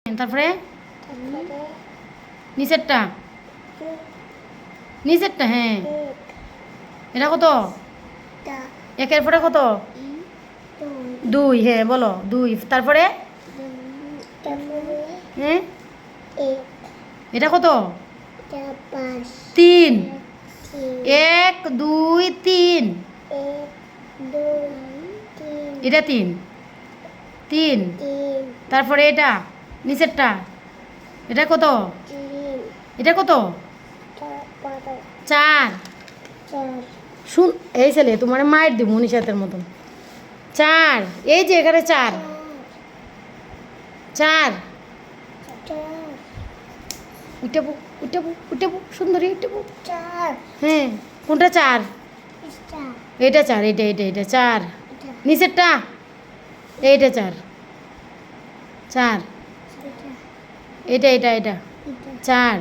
তারপরে নিচেরটা নিচেরটা হ্যাঁ এটা কত একের পরে কত দুই হ্যাঁ বলো দুই তারপরে হ্যাঁ এটা কত তিন এক দুই তিন এটা তিন তিন তারপরে এটা নিচেরটা এটা কত এটা কত চার শুন এই ছেলে তোমার মায়ের দিব নিশাতের মতন চার এই যে এখানে চার চার উঠেবো উঠেবো উঠেবো সুন্দরী উঠেবো হ্যাঁ কোনটা চার এটা চার এটা এটা এটা চার নিচেরটা এইটা চার চার এটা এটা এটা চার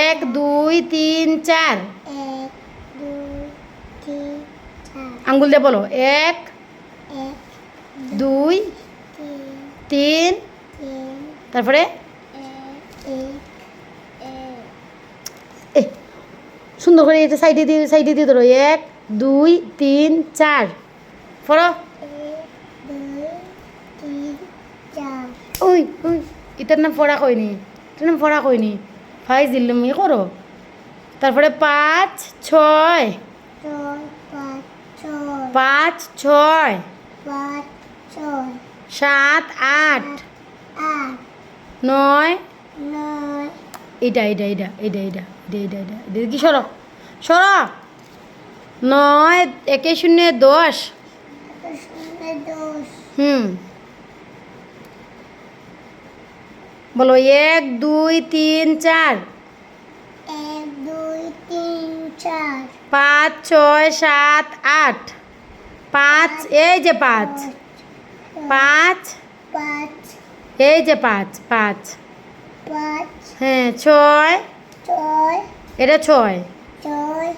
এক দুই তিন চার আঙ্গুল দিয়ে বলো এক দুই তিন তারপরে সুন্দর করে এটা সাইডে দিয়ে ধরো এক দুই তিন চার পড়ো ওই ওই এটার নাম পড়া কইনি এটার নাম পড়া কইনি ফাইজ দিলাম ইয়ে করো তারপরে পাঁচ ছয় পাঁচ ছয় সাত আট নয় এটা এটা এটা এটা এটা এটা এটা এটা কি সর সর নয় একে শূন্য দশ বলো এক দুই তিন চার পাঁচ ছয় সাত আট পাঁচ এই যে পাঁচ পাঁচ এই যে পাঁচ পাঁচ হ্যাঁ ছয় এটা ছয়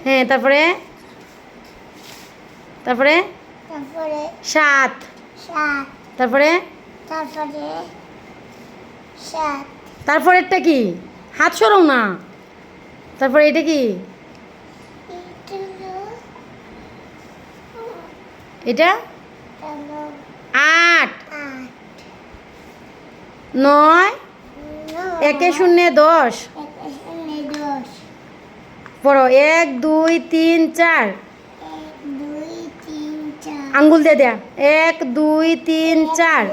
হ্যাঁ তারপরে তারপরে সাত তারপরে তারপরেরটা কি হাত সরাও না তারপরে এটা কি এটা আট নয় একে শূন্য দশ পড়ো এক দুই তিন চার আঙ্গুল দিয়ে দেয়া এক দুই তিন চার